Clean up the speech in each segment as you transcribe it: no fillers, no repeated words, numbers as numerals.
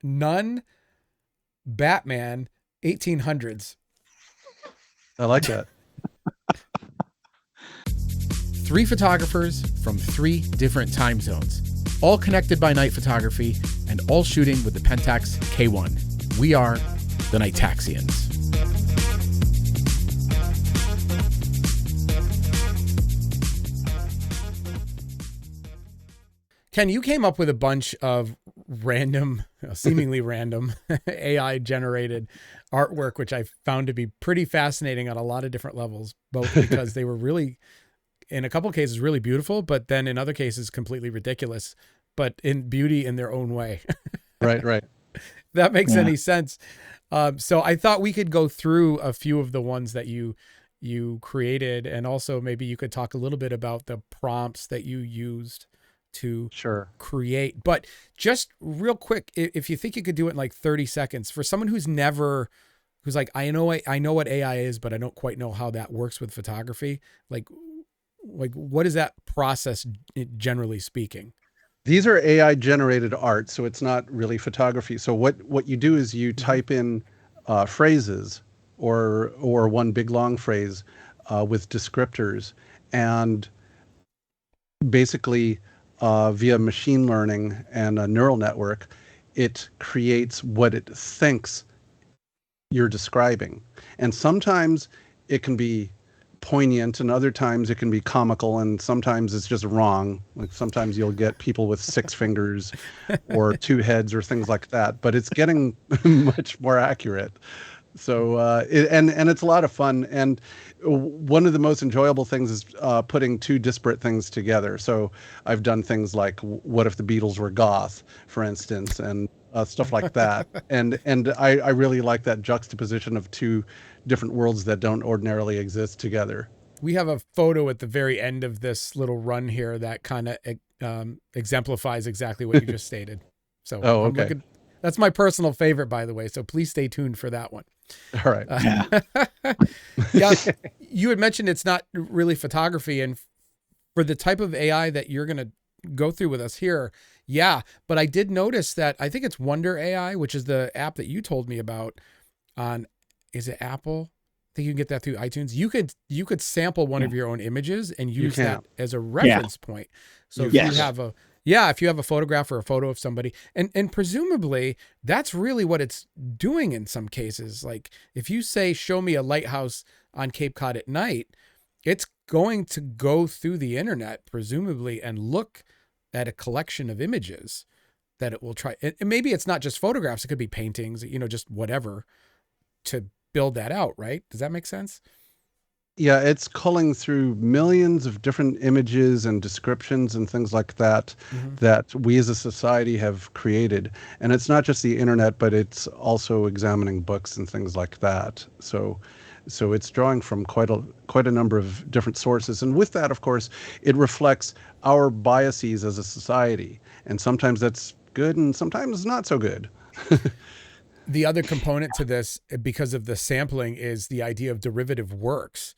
None, Batman, 1800s. I like that. 3 photographers from 3 different time zones, all connected by night photography and all shooting with the Pentax K1. We are the Nightaxians. Ken, you came up with a bunch of random, seemingly random AI generated artwork, which I found to be pretty fascinating on a lot of different levels, both because they were really, in a couple of cases, really beautiful, but then in other cases, completely ridiculous, but in beauty in their own way. Right. That makes any sense. So I thought we could go through a few of the ones that you created, and also maybe you could talk a little bit about the prompts that you used to create. But just real quick, if you think you could do it in like 30 seconds for someone who's like, I know what AI is, but I don't quite know how that works with photography. Like what is that process, generally speaking? These are AI generated art, so it's not really photography. So what you do is you type in phrases or one big long phrase with descriptors, and basically via machine learning and a neural network, it creates what it thinks you're describing. And sometimes it can be poignant, and other times it can be comical, and sometimes it's just wrong. Like sometimes you'll get people with 6 fingers or 2 heads or things like that, but it's getting much more accurate. So and it's a lot of fun, and one of the most enjoyable things is putting 2 disparate things together. So I've done things like, what if the Beatles were goth, for instance, and stuff like that. and I really like that juxtaposition of 2 different worlds that don't ordinarily exist together. We have a photo at the very end of this little run here that kind of exemplifies exactly what you just stated. So okay. That's my personal favorite, by the way. So please stay tuned for that one. All right. Yeah. You had mentioned it's not really photography, and for the type of AI that you're going to go through with us here. Yeah. But I did notice that I think it's Wonder AI, which is the app that you told me about on, is it Apple? I think you can get that through iTunes. You could sample one of your own images and use that as a reference point. So if you have a photograph or a photo of somebody, and presumably that's really what it's doing in some cases. Like if you say, show me a lighthouse on Cape Cod at night, it's going to go through the internet, presumably, and look at a collection of images that it will try. And maybe it's not just photographs. It could be paintings, just whatever, to build that out. Right. Does that make sense? Yeah, it's culling through millions of different images and descriptions and things like that that we as a society have created. And it's not just the internet, but it's also examining books and things like that. So it's drawing from quite a number of different sources. And with that, of course, it reflects our biases as a society. And sometimes that's good and sometimes not so good. The other component to this, because of the sampling, is the idea of derivative works.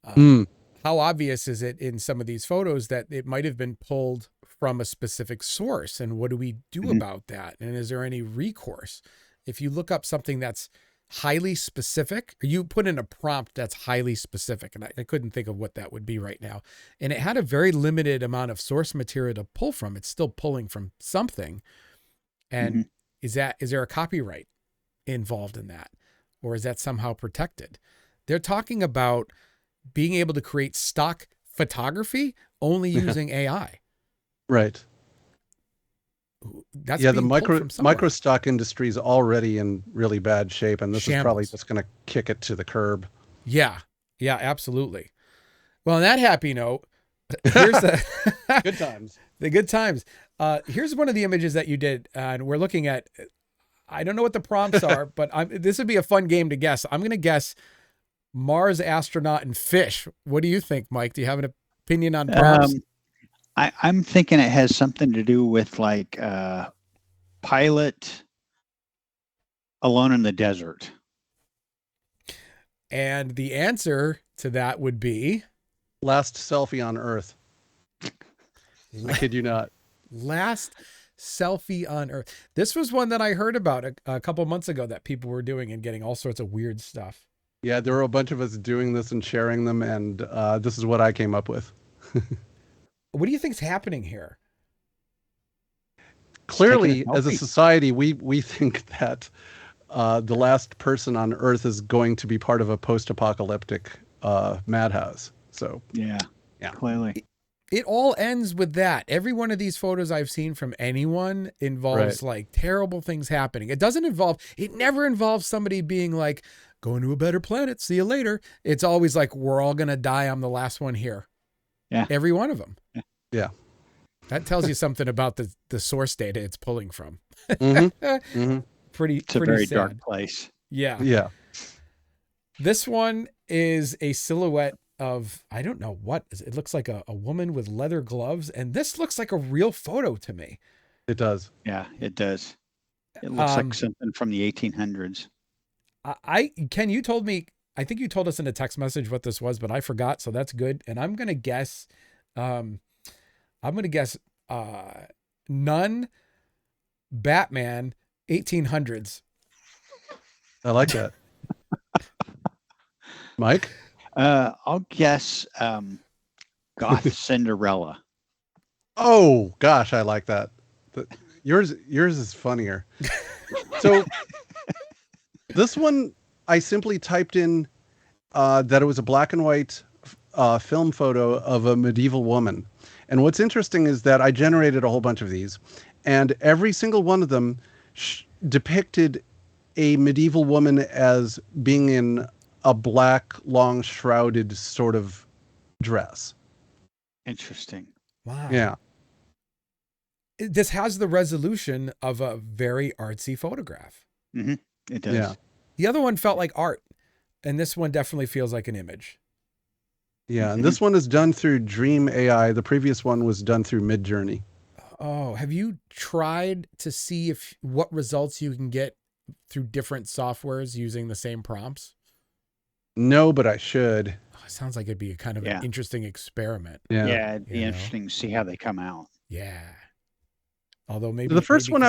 How obvious is it in some of these photos that it might have been pulled from a specific source? And what do we do about that? And is there any recourse? If you look up something that's highly specific, or you put in a prompt that's highly specific, and I couldn't think of what that would be right now, and it had a very limited amount of source material to pull from, it's still pulling from something. And is there a copyright involved in that, or is that somehow protected? They're talking about being able to create stock photography only using AI. Right. That's the micro stock industry is already in really bad shape, and this is probably just going to kick it to the curb. Yeah, absolutely. Well, on that happy note, here's the good times. The good times. Here's one of the images that you did, and we're looking at. I don't know what the prompts are, but this would be a fun game to guess. I'm going to guess Mars astronaut and fish. What do you think, Mike? Do you have an opinion on prompts? I'm thinking it has something to do with like pilot alone in the desert. And the answer to that would be last selfie on Earth. I kid you not. Last selfie on Earth. This was one that I heard about a couple months ago that people were doing and getting all sorts of weird stuff. Yeah, there were a bunch of us doing this and sharing them, and this is what I came up with. What do you think's happening here? Clearly, as a selfie. society, we think that the last person on Earth is going to be part of a post-apocalyptic madhouse. So Yeah. Yeah. Clearly. It all ends with that. Every one of these photos I've seen from anyone involves like terrible things happening. It never involves somebody being like, going to a better planet, see you later. It's always like, we're all going to die. I'm the last one here. Yeah. Every one of them. Yeah. That tells you something about the source data it's pulling from. Pretty It's a pretty very sad. dark place. Yeah. Yeah. This one is a silhouette of, I don't know what, it looks like a woman with leather gloves. And this looks like a real photo to me. It does. Yeah, it does. It looks like something from the 1800s. Ken, you told me, I think you told us in a text message what this was, but I forgot. So that's good. And I'm going to guess, Nun, Batman, 1800s. I like that. Mike? I'll guess Goth Cinderella. Oh gosh, I like that. Yours is funnier. So this one, I simply typed in that it was a black and white film photo of a medieval woman. And what's interesting is that I generated a whole bunch of these, and every single one of them depicted a medieval woman as being in a black, long, shrouded sort of dress. Interesting. Wow. Yeah. This has the resolution of a very artsy photograph. Mm-hmm. It does. Yeah. The other one felt like art, and this one definitely feels like an image. Yeah, and this one is done through Dream AI. The previous one was done through Midjourney. Oh, have you tried to see what results you can get through different softwares using the same prompts? No, but I should. Oh, it sounds like it'd be a kind of an interesting experiment. Yeah, it'd be interesting to see how they come out. Yeah. Although maybe The first one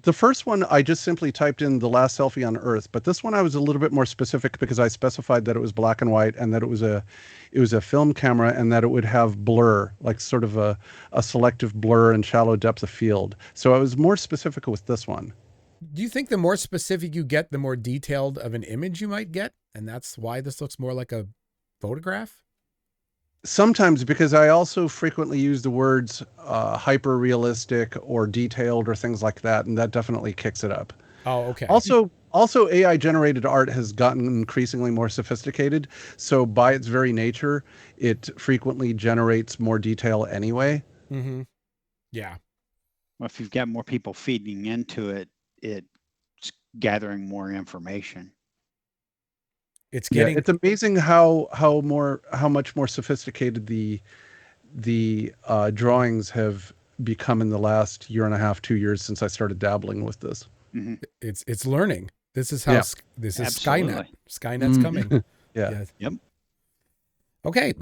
the first one I just simply typed in the last selfie on Earth, but this one I was a little bit more specific because I specified that it was black and white and that it was a film camera and that it would have blur, like sort of a selective blur and shallow depth of field. So I was more specific with this one. Do you think the more specific you get, the more detailed of an image you might get? And that's why this looks more like a photograph? Sometimes, because I also frequently use the words hyper realistic or detailed or things like that, and that definitely kicks it up. Oh, okay. Also AI generated art has gotten increasingly more sophisticated, so by its very nature it frequently generates more detail anyway. Mm-hmm. Yeah. Well, if you've got more people feeding into it, it's gathering more information. It's getting. Yeah, it's amazing how much more sophisticated the drawings have become in the last year and a half, 2 years since I started dabbling with this. Mm-hmm. It's learning. This is how this is Skynet. Skynet's coming. Yeah. Yep. Okay.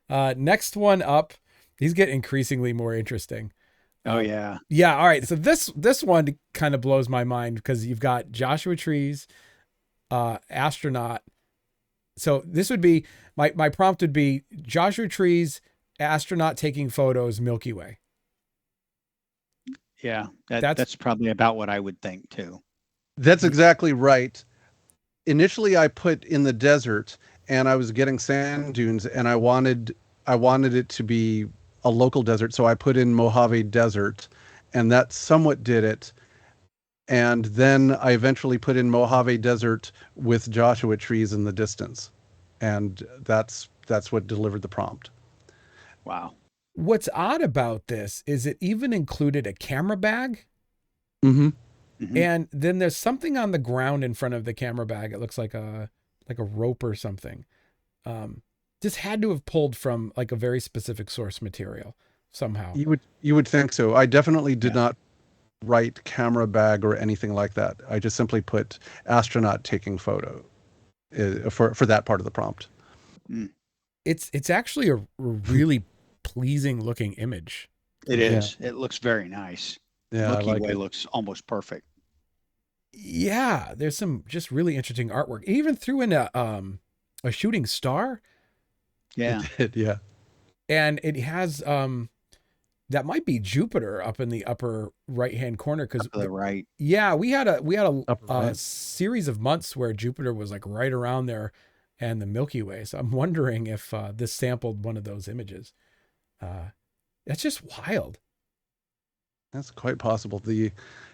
Next one up. These get increasingly more interesting. Oh yeah. Yeah. All right. So this one kind of blows my mind because you've got Joshua Trees, astronaut. So this would be my prompt would be Joshua Trees, astronaut taking photos, Milky Way. Yeah, that's probably about what I would think too. That's exactly right. Initially, I put in the desert, and I was getting sand dunes, and I wanted it to be a local desert, so I put in Mojave Desert, and that somewhat did it. And then I eventually put in Mojave Desert with Joshua Trees in the distance, and that's what delivered the prompt. Wow. What's odd about this is it even included a camera bag. Mm-hmm. Mm-hmm. And then there's something on the ground in front of the camera bag. It looks like a rope or something. This had to have pulled from like a very specific source material somehow. You would think so. I definitely did not write camera bag or anything like that. I just simply put astronaut taking photo for that part of the prompt. It's actually a really pleasing looking image. It Yeah. is. It looks very nice. Yeah, I Milky like Way it. looks almost perfect. Yeah, there's some just really interesting artwork. It even threw in a shooting star, Yeah. It did, yeah. and it has that might be Jupiter up in the upper right hand corner because Up to the right. yeah, we had a, Upper right. series of months where Jupiter was like right around there, and the Milky Way. So I'm wondering if this sampled one of those images. That's just wild. That's quite possible. The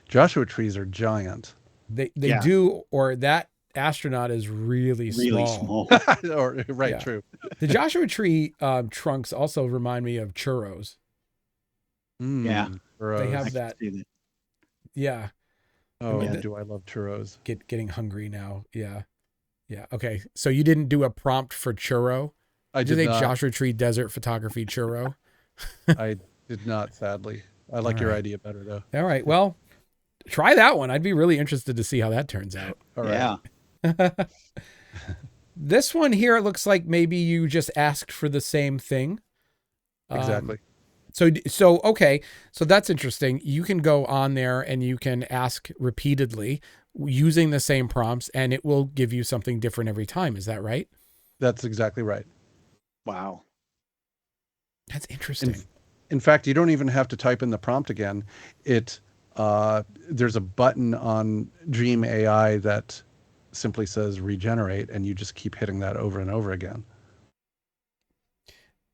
Joshua trees are giant. They Yeah. do, or that astronaut is really Really small. small. Or, right, Yeah. true. The Joshua tree trunks also remind me of churros. Yeah. Churros. They I have can that. see that. Yeah, Oh, Yeah. do I love churros? getting hungry now. Yeah, yeah. Okay, so you didn't do a prompt for churro. I Did did you say not. Joshua Tree Desert Photography churro? I did not, sadly. I like All your right. idea better, though. All right. Well, try that one. I'd be really interested to see how that turns out. All right. Yeah. This one here, it looks like maybe you just asked for the same thing. Exactly. So okay, so that's interesting. You can go on there and you can ask repeatedly using the same prompts, and it will give you something different every time. Is that right? That's exactly right. Wow. That's interesting. In fact, you don't even have to type in the prompt again. There's a button on Dream AI that simply says regenerate, and you just keep hitting that over and over again.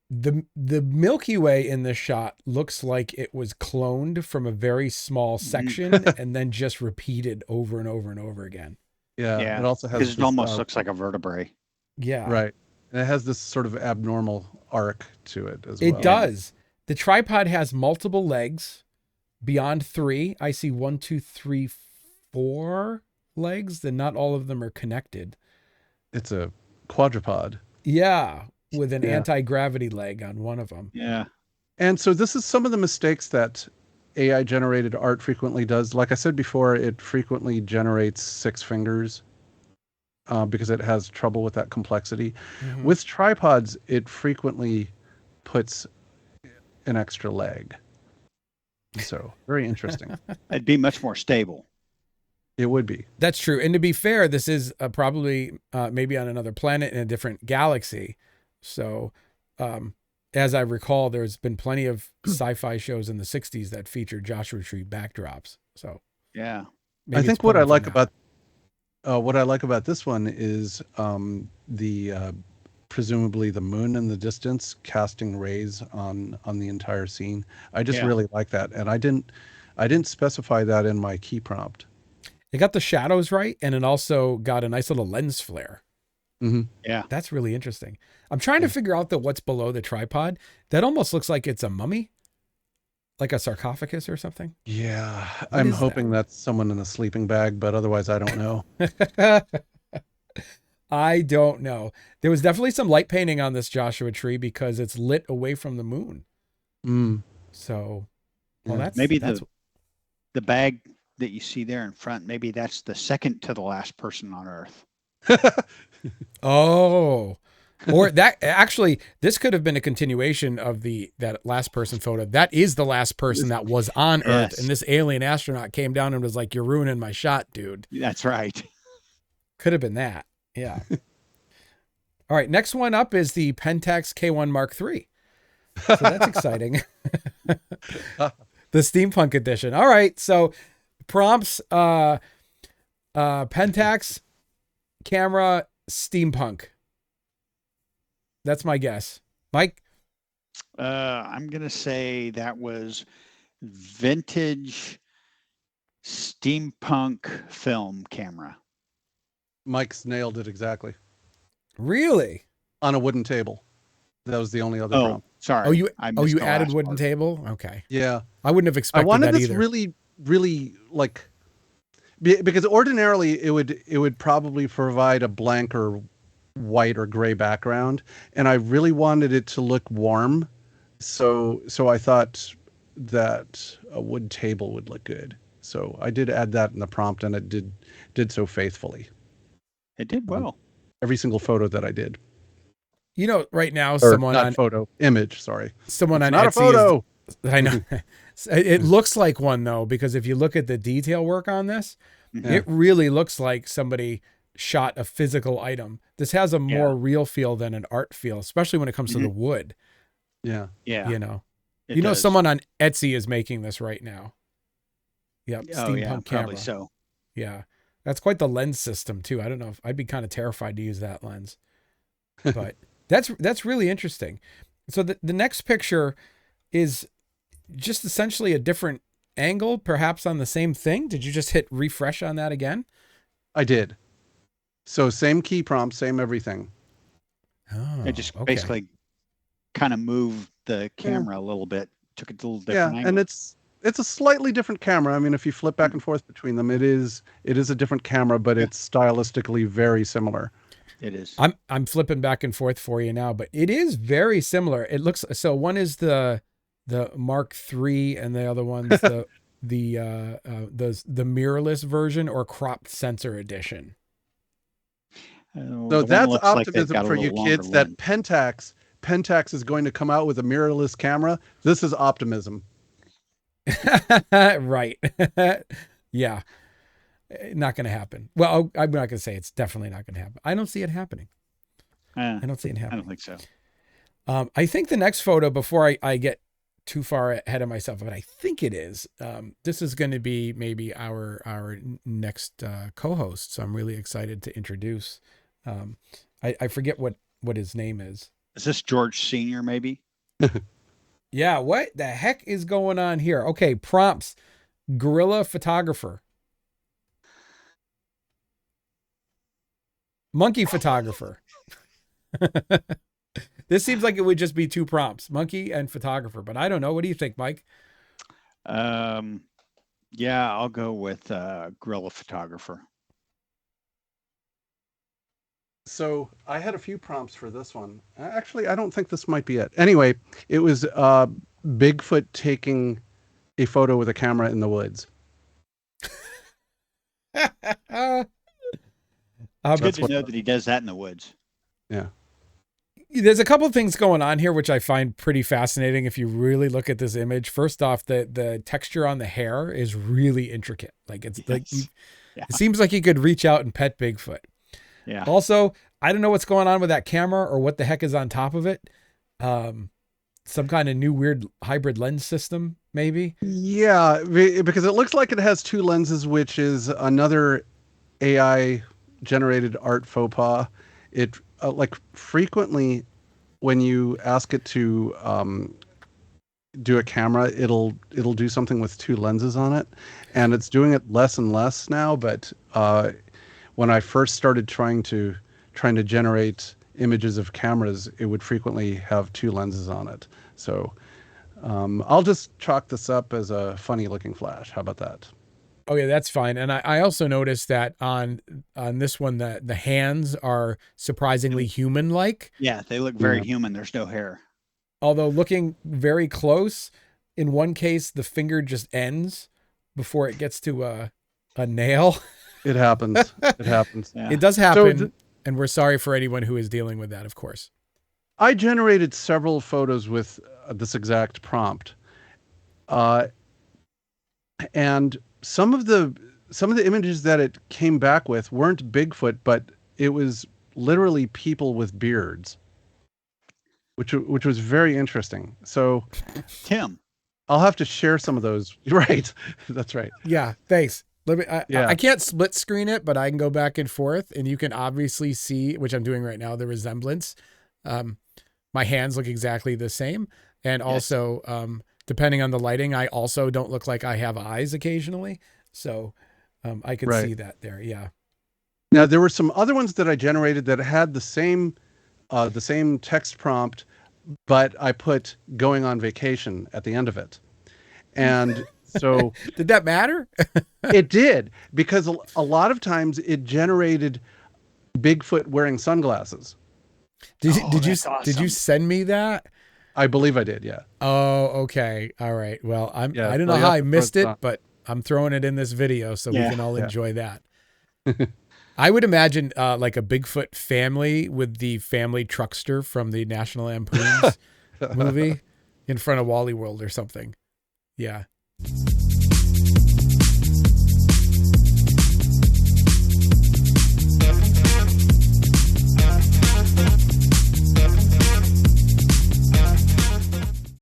The Milky Way in this shot looks like it was cloned from a very small section and then just repeated over and over and over again. Yeah. Yeah. It also has Because it this, almost looks like a vertebrae. Yeah. right. And it has this sort of abnormal arc to it as well. It does. The tripod has multiple legs. Beyond 3, I see 1, 2, 3, 4 legs. Then not all of them are connected. It's a quadrupod. Yeah, with an Yeah. anti-gravity leg on one of them. Yeah. And so this is some of the mistakes that AI generated art frequently does. Like I said before, it frequently generates 6 fingers because it has trouble with that complexity. Mhm. With tripods, it frequently puts an extra leg. So very interesting. It'd be much more stable. It would be. That's true. And to be fair, this is probably maybe on another planet in a different galaxy. So, as I recall, there's been plenty of sci-fi shows in the 60s that featured Joshua Tree backdrops. So, Yeah. maybe I it's think what I pulling like from that. about this one is the presumably the moon in the distance casting rays on the entire scene. I just Yeah. really like that, and I didn't specify that in my key prompt. It got the shadows right, and it also got a nice little lens flare. Mm-hmm. Yeah. That's really interesting. I'm trying to figure out what's below the tripod. That almost looks like it's a mummy, like a sarcophagus or something. Yeah, What I'm is hoping that's someone in a sleeping bag, but otherwise I don't know. I don't know. There was definitely some light painting on this Joshua Tree because it's lit away from the moon. Mm. So, well, Yeah. that's Maybe that's the bag that you see there in front, maybe that's the second to the last person on Earth. oh, or that actually this could have been a continuation of that last person photo. That is the last person that was on Earth, Yes. and this alien astronaut came down and was like, "You're ruining my shot, dude." That's right. Could have been that. Yeah. All right. Next one up is the Pentax K1 Mark III. So that's exciting. The steampunk edition. All right. So prompts, Pentax camera steampunk. That's my guess. Mike? I'm going to say that was vintage steampunk film camera. Mike's nailed it exactly Really? on a wooden table. That was the only other Oh, prompt. sorry. Oh, you I missed you the added last wooden part. table? Okay. Yeah, I wouldn't have I expected wanted that this either. really like because ordinarily it would probably provide a blank or white or gray background, and I really wanted it to look warm. So I thought that a wood table would look good. So I did add that in the prompt, and it did so faithfully. It did well. Every single photo that I did. You know, right now Or someone not on photo, image, sorry. someone It's on not a Etsy is photo. I know. It looks like one though, because if you look at the detail work on this, it really looks like somebody shot a physical item. This has a more real feel than an art feel, especially when it comes to the wood. Yeah. Yeah. You know, It does. someone on Etsy is making this right now. Yep. Oh, Steampunk yeah, camera. probably so. Yeah. That's quite the lens system too. I don't know if I'd be kind of terrified to use that lens, but that's really interesting. So the next picture is just essentially a different angle, perhaps on the same thing. Did you just hit refresh on that again? I did. So same key prompt, same everything. Oh, It just okay. basically kind of moved the camera a little bit, took it to a little different angle. And it's a slightly different camera. I mean, if you flip back and forth between them, it is a different camera, but it's stylistically very similar. It is. I'm flipping back and forth for you now, but it is very similar. It looks so. One is the Mark III, and the other one's the mirrorless version or cropped sensor edition. So that's optimism for you kids. That Pentax is going to come out with a mirrorless camera. This is optimism. Right. Yeah. Not going to happen. Well, I'm not going to say it's definitely not going to happen. I don't see it happening. I don't see it happening. I don't think so. I think the next photo, before I get too far ahead of myself, but I think it is, this is going to be maybe our next co-host. So I'm really excited to introduce. I forget what his name is. Is this George Senior? Maybe. Yeah. What the heck is going on here? Okay. Prompts. Gorilla photographer. Monkey photographer. This seems like it would just be two prompts, monkey and photographer, but I don't know. What do you think, Mike? Yeah, I'll go with gorilla photographer. So I had a few prompts for this one. Actually, I don't think this might be it. Anyway, it was Bigfoot taking a photo with a camera in the woods. It's good to know that he does that in the woods. Yeah. There's a couple of things going on here, which I find pretty fascinating. If you really look at this image, first off, the texture on the hair is really intricate. Like it's like, it seems like you could reach out and pet Bigfoot. Yeah. Also, I don't know what's going on with that camera or what the heck is on top of it. Some kind of new weird hybrid lens system, maybe. Yeah, because it looks like it has two lenses, which is another AI generated art faux pas. It like frequently when you ask it to do a camera, it'll do something with two lenses on it, and it's doing it less and less now. But when I first started trying to generate images of cameras, it would frequently have two lenses on it. So I'll just chalk this up as a funny looking flash. How about that? Oh yeah, that's fine. And I also noticed that on this one, the hands are surprisingly human-like. Yeah, they look very human. There's no hair. Although looking very close, in one case, the finger just ends before it gets to a nail. It happens. It happens. Yeah. It does happen. And we're sorry for anyone who is dealing with that, of course. I generated several photos with this exact prompt. And some of the images that it came back with weren't Bigfoot, but it was literally people with beards, which was very interesting. So, Tim, I'll have to share some of those. Right, that's right. Yeah, thanks. I can't split screen it, but I can go back and forth, and you can obviously see, which I'm doing right now, the resemblance. My hands look exactly the same, and also depending on the lighting, I also don't look like I have eyes occasionally. So I can see that there. Yeah. Now there were some other ones that I generated that had the same text prompt, but I put "going on vacation" at the end of it. And so did that matter? It did, because a lot of times it generated Bigfoot wearing sunglasses. Did you send me that? I believe I did, yeah. Oh, okay. All right. Well, I don't know how I missed it, but I'm throwing it in this video so we can all enjoy that. I would imagine like a Bigfoot family with the family truckster from the National Lampoon's movie. in front of Wally World or something. Yeah.